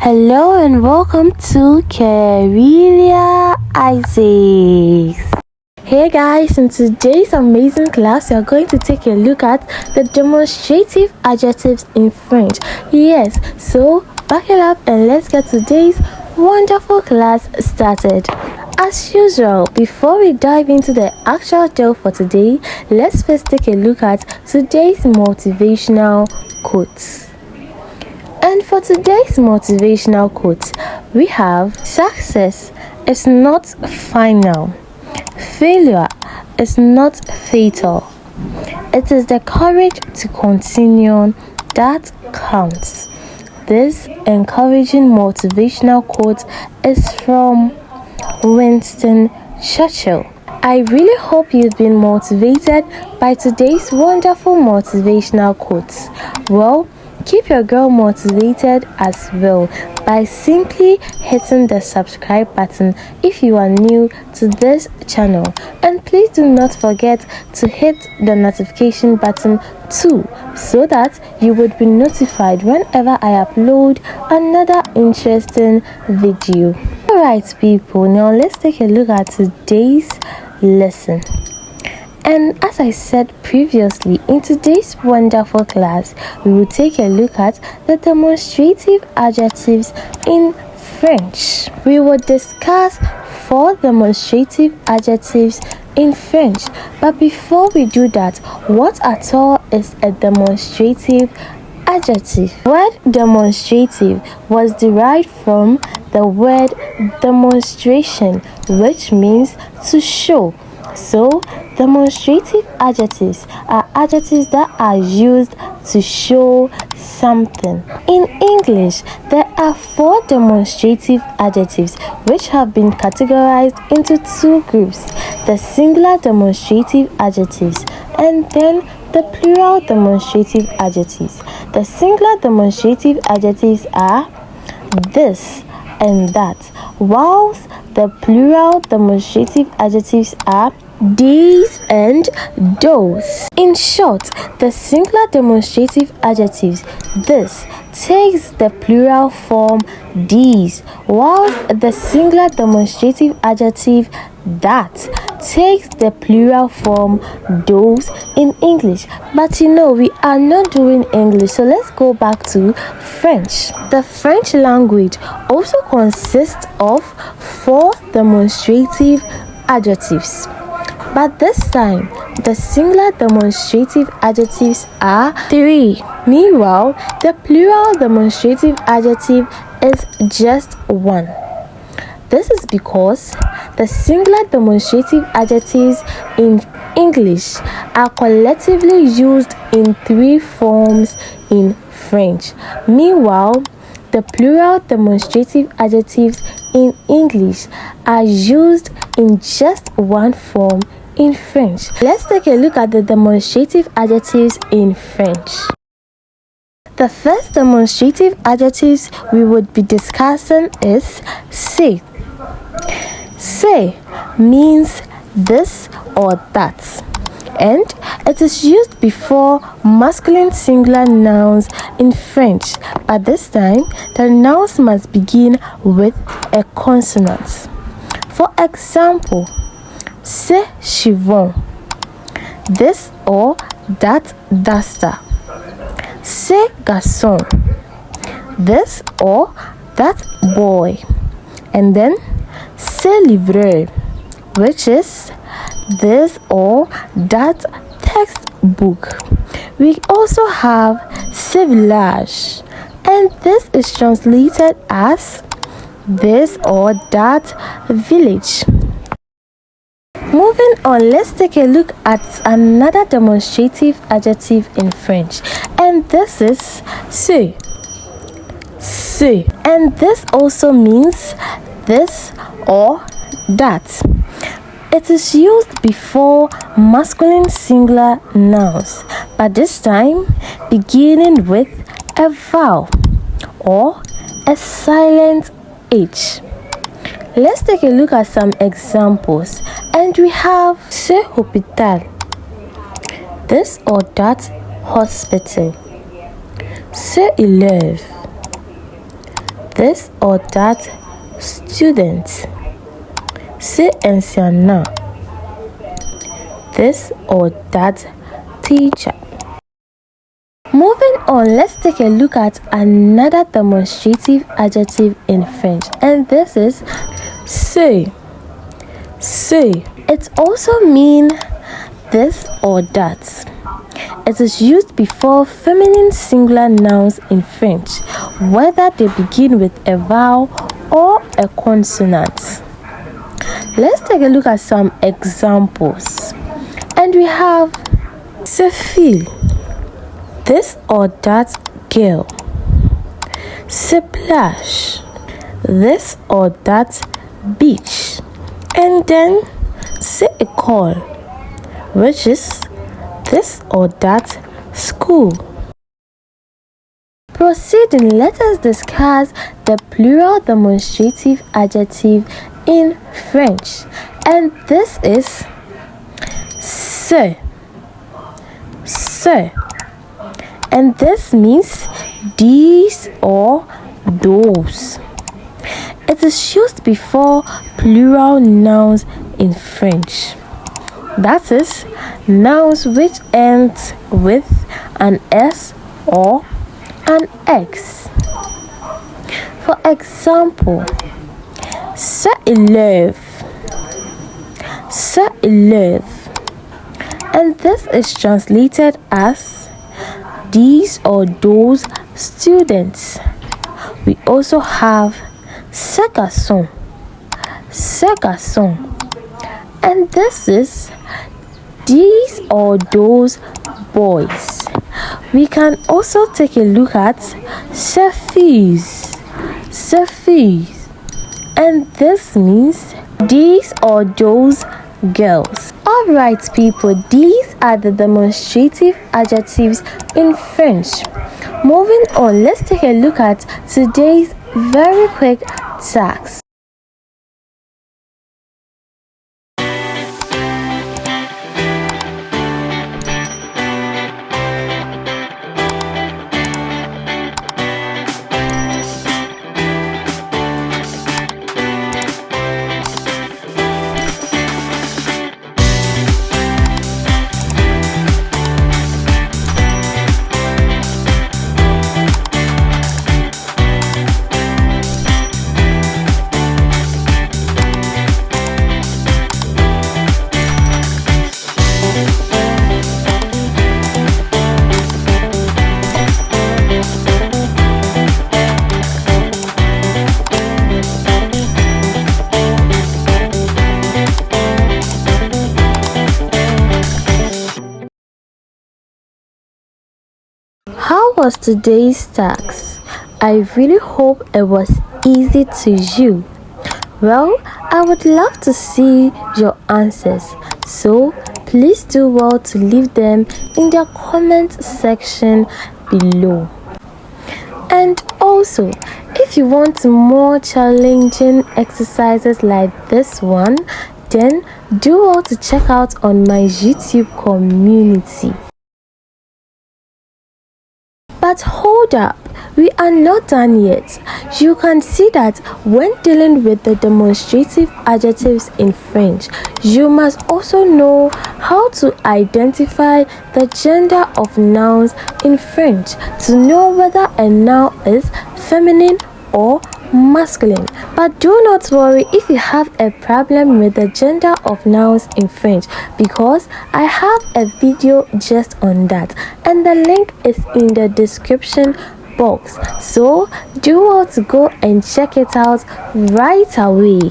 Hello and welcome to Carelia Isaacs. Hey guys, in today's amazing class, we are going to take a look at the demonstrative adjectives in French. Yes, so buckle up and let's get today's wonderful class started. As usual, before we dive into the actual drill for today, let's first take a look at today's motivational quotes. And for today's motivational quote, we have: success is not final. Failure is not fatal. It is the courage to continue that counts. This encouraging motivational quote is from Winston Churchill. I really hope you've been motivated by today's wonderful motivational quotes. Well, keep your girl motivated as well by simply hitting the subscribe button if you are new to this channel, and please do not forget to hit the notification button too, so that you would be notified whenever I upload another interesting video. Alright people, now let's take a look at today's lesson. And as I said previously, in today's wonderful class, we will take a look at the demonstrative adjectives in French. We will discuss 4 demonstrative adjectives in French. But before we do that, what at all is a demonstrative adjective? The word demonstrative was derived from the word demonstration, which means to show. So, demonstrative adjectives are adjectives that are used to show something. In English, there are 4 demonstrative adjectives which have been categorized into 2 groups: the singular demonstrative adjectives and then the plural demonstrative adjectives. The singular demonstrative adjectives are this and that, whilst the plural demonstrative adjectives are these and those. In short, the singular demonstrative adjectives this takes the plural form these, whilst the singular demonstrative adjective that takes the plural form those in English. But we are not doing English, so let's go back to French. The French language also consists of 4 demonstrative adjectives. But this time, the singular demonstrative adjectives are 3. Meanwhile, the plural demonstrative adjective is just 1. This is because the singular demonstrative adjectives in English are collectively used in 3 forms in French. Meanwhile, the plural demonstrative adjectives in English are used in just 1 form in French. Let's take a look at the demonstrative adjectives in French. The first demonstrative adjectives we would be discussing is c'est. C'est means this or that, and it is used before masculine singular nouns in French, but this time the nouns must begin with a consonant. For example, c'est chiffon, this or that duster. C'est garçon, this or that boy. And then c'est livreur, which is this or that textbook. We also have c'est village, and this is translated as this or that village. Moving on, let's take a look at another demonstrative adjective in French, and this is c'est. C'est, and this also means this or that. It is used before masculine singular nouns, but this time beginning with a vowel or a silent H. Let's take a look at some examples, and we have ce hôpital, this or that hospital. Ce élève, this or that student. Se ensiana. This or that teacher. Moving on, let's take a look at another demonstrative adjective in French, and this is ce. Ce. It also means this or that. It is used before feminine singular nouns in French, whether they begin with a vowel or a consonant. Let's take a look at some examples. And we have ce fille, this or that girl. Ce plage, this or that beach. And then ce école, which is this or that school. Proceeding, let us discuss the plural demonstrative adjective in French, and this is ce. Ce. And this means these or those. It is used before plural nouns in French. That is, nouns which end with an S or an X. For example, ce élève. Ce élève. And this is translated as these or those students. We also have ce garçon. Ce garçon. And this is these or those boys. We can also take a look at ces filles. Ces filles. And this means these or those girls. Alright people, these are the demonstrative adjectives in French. Moving on, let's take a look at today's very quick task. How was today's task? I really hope it was easy to you. Well, I would love to see your answers, so please do well to leave them in the comment section below. And also, if you want more challenging exercises like this one, then do well to check out on my YouTube community. But hold up, we are not done yet. You can see that when dealing with the demonstrative adjectives in French, you must also know how to identify the gender of nouns in French to know whether a noun is feminine or masculine. But do not worry if you have a problem with the gender of nouns in French, because I have a video just on that, and the link is in the description box, so do well to go and check it out right away.